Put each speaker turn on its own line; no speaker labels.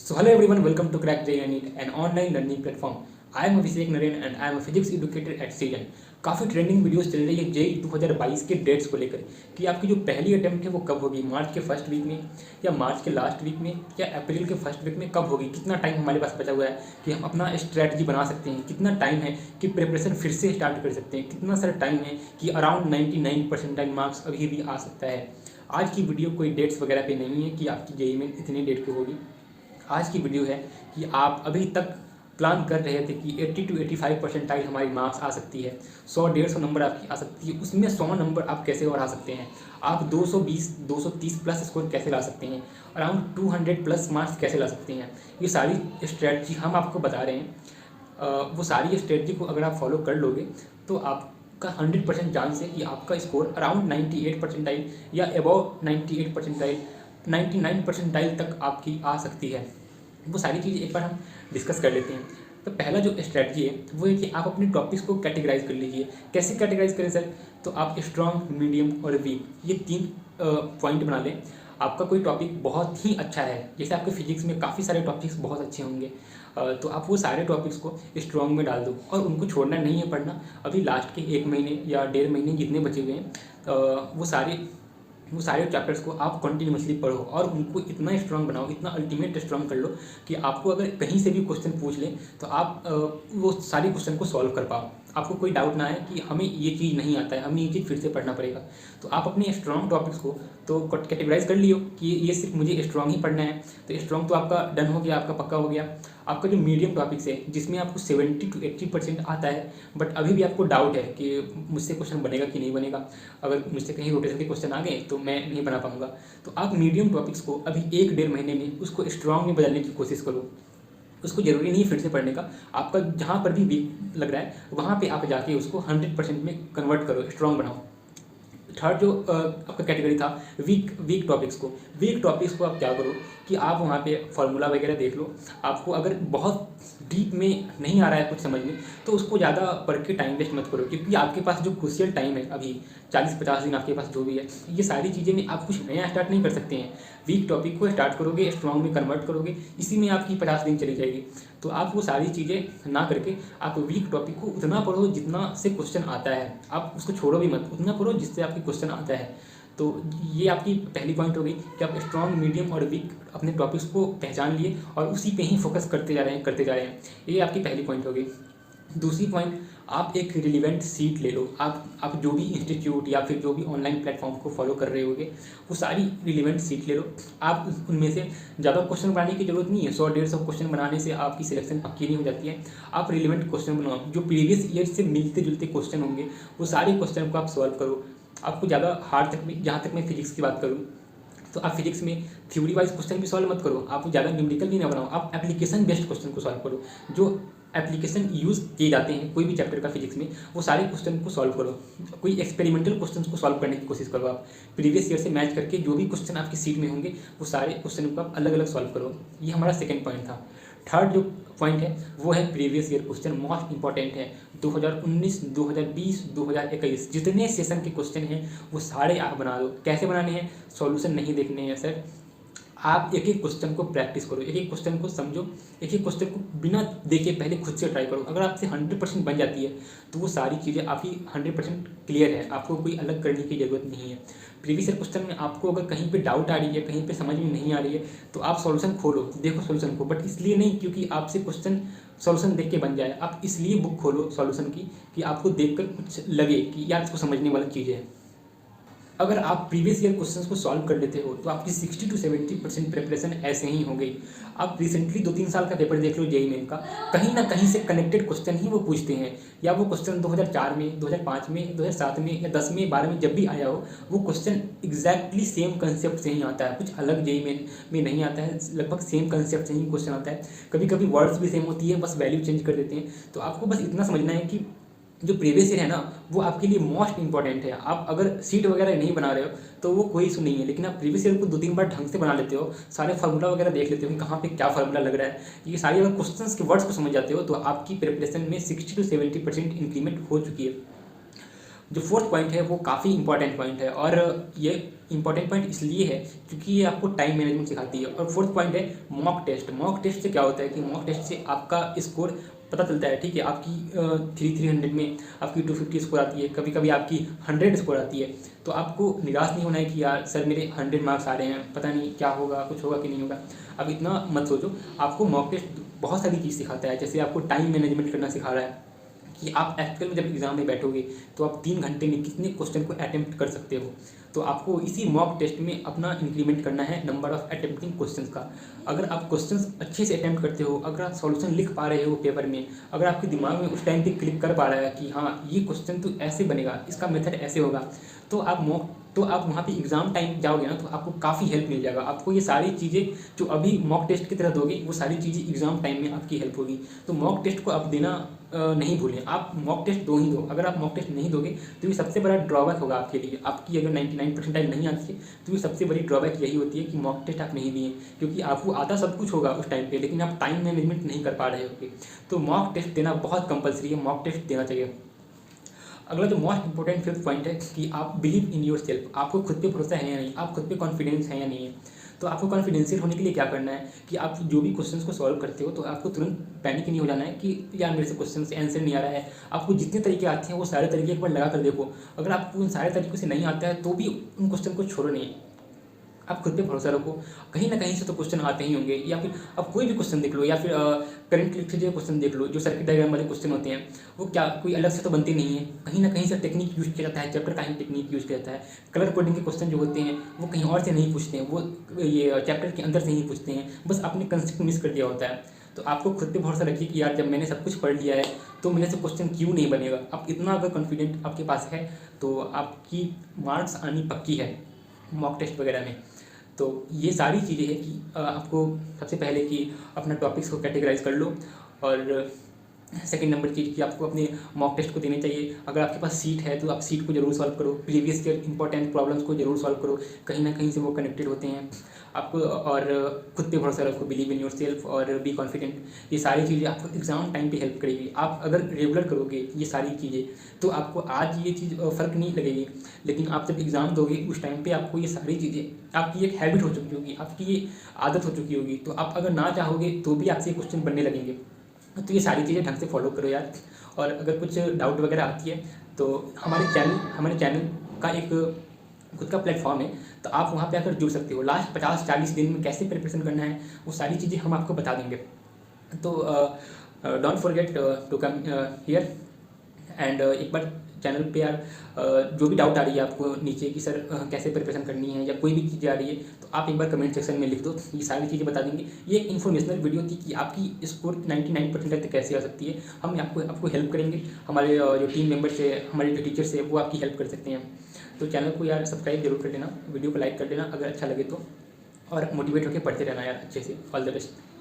So hello everyone, welcome to Crack JEE NEET, an online learning platform. I am Abhishek Naren and I am a physics educator at CGN. काफ़ी trending videos चल रही है JEE 2022 के dates को लेकर कि आपकी जो पहली अटेम्प्ट है वो कब होगी, मार्च के फर्स्ट वीक में या मार्च के लास्ट वीक में या अप्रैल के फर्स्ट वीक में कब होगी, कितना टाइम हमारे पास बचा हुआ है कि हम अपना स्ट्रैटेजी बना सकते हैं, कितना टाइम है कि प्रिपरेशन फिर से स्टार्ट कर सकते हैं, कितना सारा टाइम है कि अराउंड 99% मार्क्स अभी भी आ सकता है। आज की वीडियो कोई डेट्स वगैरह पे नहीं है कि आपकी जेई में इतनी डेट को होगी। आज की वीडियो है कि आप अभी तक प्लान कर रहे थे कि 80 to 85 परसेंटाइल हमारी मार्क्स आ सकती है, 100-150 नंबर आपकी आ सकती है, उसमें 100 नंबर आप कैसे बढ़ा सकते हैं, आप 220-230 प्लस स्कोर कैसे ला सकते हैं, अराउंड 200 प्लस मार्क्स कैसे ला सकते हैं। ये सारी स्ट्रेटजी हम आपको बता रहे हैं। वो सारी स्ट्रेटजी को अगर आप फॉलो कर लोगे तो आपका 100% चांस है कि आपका स्कोर अराउंड 98 परसेंटाइल या अबव 98 परसेंटाइल 99 परसेंटाइल तक आपकी आ सकती है। वो सारी चीज़ एक बार हम डिस्कस कर लेते हैं। तो पहला जो स्ट्रेटजी है वो है कि आप अपने टॉपिक्स को कैटेगराइज कर लीजिए। कैसे कैटेगराइज करें सर? तो आप स्ट्रॉन्ग, मीडियम और वीक ये 3 पॉइंट बना लें। आपका कोई टॉपिक बहुत ही अच्छा है, जैसे आपके फिजिक्स में काफ़ी सारे टॉपिक्स बहुत अच्छे होंगे, तो आप वो सारे टॉपिक्स को स्ट्रॉन्ग में डाल दो और उनको छोड़ना नहीं है पढ़ना। अभी लास्ट के 1 महीने या 1.5 महीने जितने बचे हुए हैं वो सारे चैप्टर्स को आप कंटिन्यूसली पढ़ो और उनको इतना स्ट्रांग बनाओ, इतना अल्टीमेट स्ट्रांग कर लो कि आपको अगर कहीं से भी क्वेश्चन पूछ लें तो आप वो सारे क्वेश्चन को सॉल्व कर पाओ। आपको कोई डाउट ना है कि हमें ये चीज़ नहीं आता है, हमें ये चीज़ फिर से पढ़ना पड़ेगा। तो आप अपने स्ट्रॉन्ग टॉपिक्स को तो कैटेगराइज कर लियो कि ये सिर्फ मुझे स्ट्रॉन्ग ही पढ़ना है। तो स्ट्रॉन्ग तो आपका डन हो गया, आपका पक्का हो गया। आपका जो मीडियम टॉपिक्स है जिसमें आपको 70 to 80% आता है, बट अभी भी आपको डाउट है कि मुझसे क्वेश्चन बनेगा कि नहीं बनेगा, अगर मुझसे कहीं रोटेशन के क्वेश्चन आ गए तो मैं नहीं बना पाऊंगा, तो आप मीडियम टॉपिक्स को अभी 1-1.5 महीने में उसको स्ट्रॉन्ग में बदलने की कोशिश करो। उसको ज़रूरी नहीं फिर से पढ़ने का, आपका जहाँ पर भी वीक लग रहा है वहाँ पे आप जाके उसको 100% में कन्वर्ट करो, स्ट्रॉन्ग बनाओ। थर्ड जो आपका कैटेगरी था वीक टॉपिक्स को आप क्या करो कि आप वहाँ पे फार्मूला वगैरह देख लो। आपको अगर बहुत डीप में नहीं आ रहा है कुछ समझ में तो उसको ज़्यादा पढ़ के टाइम वेस्ट मत करो, क्योंकि आपके पास जो क्रूशियल टाइम है अभी 40-50 दिन आपके पास जो भी है, ये सारी चीज़ें में आप कुछ नया स्टार्ट नहीं कर सकते हैं। वीक टॉपिक को स्टार्ट करोगे, स्ट्रॉन्ग में कन्वर्ट करोगे, इसी में आपकी 50 दिन चली जाएगी। तो आप वो सारी चीज़ें ना करके आप वीक टॉपिक को उतना पढ़ो जितना से क्वेश्चन आता है, आप उसको छोड़ो भी मत, उतना पढ़ो जिससे आपके क्वेश्चन आता है। तो ये आपकी पहली पॉइंट हो गई कि आप स्ट्रॉन्ग, मीडियम और वीक अपने टॉपिक्स को पहचान लिए और उसी पे ही फोकस करते जा रहे हैं। ये आपकी पहली पॉइंट हो गई। दूसरी पॉइंट, आप एक रिलीवेंट सीट ले लो। आप जो भी इंस्टीट्यूट या फिर जो भी ऑनलाइन प्लेटफॉर्म को फॉलो कर रहे होगे वो सारी रिलीवेंट सीट ले लो। आप उनमें से ज़्यादा क्वेश्चन बनाने की जरूरत नहीं है, 100-150 क्वेश्चन बनाने से आपकी सिलेक्शन पक्की नहीं हो जाती है। आप रिलीवेंट क्वेश्चन बनाओ, जो प्रीवियस ईयर से मिलते जुलते क्वेश्चन होंगे वो सारे क्वेश्चन को आप सॉल्व करो। आपको ज़्यादा हार्ड तक में, जहाँ तक मैं फिजिक्स की बात करूँ तो आप फिजिक्स में थ्योरी वाइज क्वेश्चन भी सॉल्व मत करो, आप ज़्यादा न्यूमेरिकल भी ना बनाओ, आप एप्लीकेशन बेस्ड क्वेश्चन को सॉल्व करो। जो एप्लीकेशन यूज़ किए जाते हैं कोई भी चैप्टर का फिजिक्स में वो सारे क्वेश्चन को सॉल्व करो। कोई एक्सपेरिमेंटल क्वेश्चन को सॉल्व करने की कोशिश करो। आप प्रीवियस ईयर से मैच करके जो भी क्वेश्चन आपकी सीट में होंगे वो सारे क्वेश्चन को आप अलग अलग सॉल्व करो। ये हमारा सेकेंड पॉइंट था। थर्ड जो पॉइंट है वो है previous year question, most important है। 2019, 2020, 2021 जितने सेशन के क्वेश्चन हैं वो सारे आप बना दो। कैसे बनाने हैं? सॉल्यूशन नहीं देखने हैं सर, आप एक एक क्वेश्चन को प्रैक्टिस करो, एक एक क्वेश्चन को समझो, एक एक क्वेश्चन को बिना देखे पहले खुद से ट्राई करो। अगर आपसे 100% बन जाती है तो वो सारी चीज़ें आपकी 100% क्लियर है, आपको कोई अलग करने की ज़रूरत नहीं है। प्रीवियस ईयर क्वेश्चन में आपको अगर कहीं पे डाउट आ रही है, कहीं पे समझ में नहीं आ रही है तो आप सॉल्यूशन खोलो, देखो सॉल्यूशन को, बट इसलिए नहीं क्योंकि आपसे क्वेश्चन सॉल्यूशन देख के बन जाए। आप इसलिए बुक खोलो सॉल्यूशन की कि आपको देखकर कुछ लगे कि यार इसको समझने वाली चीज़ है। अगर आप प्रीवियस ईयर क्वेश्चंस को सॉल्व कर लेते हो तो आपकी 60 to 70% प्रिपरेशन ऐसे ही हो गई। आप रिसेंटली 2-3 साल का पेपर देख लो जेईई मेन का, कहीं ना कहीं से कनेक्टेड क्वेश्चन ही वो पूछते हैं, या वो क्वेश्चन 2004 में, 2005 में, 2007 में या 10 में, 12 में जब भी आया हो वो क्वेश्चन एग्जैक्टली सेम कंसेप्ट से ही आता है, कुछ अलग जेईई मेन में नहीं आता है, लगभग सेम कंसेप्ट से ही क्वेश्चन आता है। कभी कभी वर्ड्स भी सेम होती है, बस वैल्यू चेंज कर देते हैं। तो आपको बस इतना समझना है कि जो प्रीवियस ईयर है ना वो आपके लिए मोस्ट इंपॉर्टेंट है। आप अगर सीट वगैरह नहीं बना रहे हो तो वो कोई इशू नहीं है, लेकिन आप प्रीवियस ईयर को 2-3 बार ढंग से बना लेते हो, सारे फार्मूला वगैरह देख लेते हो कि कहाँ पे क्या फार्मूला लग रहा है, ये सारी अगर क्वेश्चंस के वर्ड्स को समझ जाते हो तो आपकी प्रिपरेशन में 60 to 70% इंक्रीमेंट हो चुकी है। जो फोर्थ पॉइंट है वो काफ़ी इंपॉर्टेंट पॉइंट है, और ये इंपॉर्टेंट पॉइंट इसलिए है क्योंकि ये आपको टाइम मैनेजमेंट सिखाती है। और फोर्थ पॉइंट है मॉक टेस्ट। मॉक टेस्ट से क्या होता है कि मॉक टेस्ट से आपका स्कोर पता चलता है, ठीक है। आपकी 300 में आपकी 250 स्कोर आती है, कभी कभी आपकी 100 स्कोर आती है। तो आपको निराश नहीं होना है कि यार सर मेरे 100 मार्क्स आ रहे हैं, पता नहीं क्या होगा, कुछ होगा कि नहीं होगा। अब इतना मत सोचो। आपको मॉक टेस्ट बहुत सारी चीज़ सिखाता है, जैसे आपको टाइम मैनेजमेंट करना सिखा रहा है कि आप एक्चुअल में जब एग्ज़ाम में बैठोगे तो आप 3 घंटे में कितने क्वेश्चन को अटेम्प्ट कर सकते हो। तो आपको इसी मॉक टेस्ट में अपना इंक्रीमेंट करना है नंबर ऑफ़ अटेम्प्टिंग क्वेश्चंस का। अगर आप क्वेश्चंस अच्छे से अटेम्प्ट करते हो, अगर आप सॉल्यूशन लिख पा रहे हो पेपर में, अगर आपके दिमाग में उस टाइम पे क्लिक कर पा रहा है कि हाँ ये क्वेश्चन तो ऐसे बनेगा, इसका मेथड ऐसे होगा, तो आप वहाँ पे एग्ज़ाम टाइम जाओगे ना तो आपको काफ़ी हेल्प मिल जाएगा। आपको ये सारी चीज़ें जो अभी मॉक टेस्ट की तरह दोगे वो सारी चीज़ें एग्ज़ाम टाइम में आपकी हेल्प होगी। तो मॉक टेस्ट को आप देना नहीं भूलें। आप मॉक टेस्ट दो ही दो। अगर आप मॉक टेस्ट नहीं दोगे तो ये सबसे बड़ा ड्रॉबैक होगा आपके लिए। आपकी अगर 99 परसेंटाइल नहीं आती है तो ये सबसे बड़ी ड्रॉबैक यही होती है कि मॉक टेस्ट आप नहीं दिए, क्योंकि आपको आता सब कुछ होगा उस टाइम पे, लेकिन आप टाइम मैनेजमेंट नहीं कर पा रहे होगे। तो मॉक टेस्ट देना बहुत कंपलसरी है, मॉक टेस्ट देना चाहिए। अगला जो मोस्ट इंपॉर्टेंट फिफ्थ पॉइंट है कि आप बिलीव इन योर सेल्फ। आपको खुद पे भरोसा है या नहीं, आप खुद पे कॉन्फिडेंस है या नहीं है। तो आपको कॉन्फिडेंशियल होने के लिए क्या करना है कि आप जो भी क्वेश्चंस को सॉल्व करते हो तो आपको तुरंत पैनिक नहीं हो जाना है कि यार मेरे से क्वेश्चन से आंसर नहीं आ रहा है। आपको जितने तरीके आते हैं वो सारे तरीके एक बार लगा कर देखो। अगर आपको उन सारे तरीकों से नहीं आता है तो भी उन क्वेश्चन को छोड़ो नहीं, आप खुद पे भरोसा रखो। कहीं ना कहीं से तो क्वेश्चन आते ही होंगे, या फिर आप कोई भी क्वेश्चन देख लो, या फिर करंट लिटरेचर क्वेश्चन देख लो। जो सर्किट डायग्राम वाले क्वेश्चन होते हैं वो क्या कोई अलग से तो बनते नहीं है, कहीं ना कहीं से टेक्निक यूज किया जाता है, चैप्टर का ही टेक्निक यूज किया जाता है। कलर कोडिंग के क्वेश्चन जो होते हैं वो कहीं और से नहीं पूछते हैं, वो ये चैप्टर के अंदर से ही पूछते हैं, बस आपने कंसेप्ट मिस कर दिया होता है। तो आपको खुद पे भरोसा रखिए कि यार जब मैंने सब कुछ पढ़ लिया है तो मेरे से क्वेश्चन क्यों नहीं बनेगा। आप इतना अगर कॉन्फिडेंट आपके पास है तो आपकी मार्क्स आनी पक्की है मॉक टेस्ट वगैरह में। तो ये सारी चीज़ें हैं कि आपको सबसे पहले कि अपना टॉपिक्स को कैटेगराइज कर लो, और सेकंड नंबर चीज़ कि आपको अपने मॉक टेस्ट को देने चाहिए। अगर आपके पास सीट है तो आप सीट को जरूर सॉल्व करो, प्रीवियस ईयर इंपॉर्टेंट प्रॉब्लम्स को जरूर सॉल्व करो, कहीं ना कहीं से वो कनेक्टेड होते हैं आपको। और खुद पे भरोसा रखो, बिलीव इन योर सेल्फ और बी कॉन्फिडेंट। ये सारी चीज़ें आपको एग्ज़ाम टाइम पे हेल्प करेगी। आप अगर रेगुलर करोगे ये सारी चीज़ें तो आपको आज ये चीज़ फ़र्क नहीं लगेगी, लेकिन आप जब एग्ज़ाम दोगे उस टाइम पे आपको ये सारी चीज़ें आपकी एक हैबिट हो चुकी होगी, आपकी ये आदत हो चुकी होगी। तो आप अगर ना चाहोगे तो भी आपसे क्वेश्चन बनने लगेंगे। तो ये सारी चीज़ें ढंग से फॉलो करो यार। और अगर कुछ डाउट वगैरह आती है तो हमारे चैनल का एक खुद का प्लेटफॉर्म है, तो आप वहाँ पे आकर जुड़ सकते हो। लास्ट 50-40 दिन में कैसे प्रिपरेशन करना है वो सारी चीज़ें हम आपको बता देंगे। तो don't forget to come here. And एक बार चैनल पे यार जो भी डाउट आ रही है आपको नीचे कि सर कैसे प्रिपरेशन करनी है या कोई भी चीज़ें आ रही है तो आप एक बार कमेंट सेक्शन में लिख दो, ये सारी चीज़ें बता देंगे। ये एक इन्फॉर्मेशनल वीडियो थी कि आपकी स्कोर 99% तक कैसे आ सकती है। हम आपको हेल्प करेंगे, हमारे जो टीम मेंबर्स है, हमारे जो टीचर्स है वो आपकी हेल्प कर सकते हैं। तो चैनल को यार सब्सक्राइब जरूर कर देना, वीडियो को लाइक कर देना अगर अच्छा लगे तो, और मोटिवेट होकर पढ़ते रहना यार अच्छे से। All the best.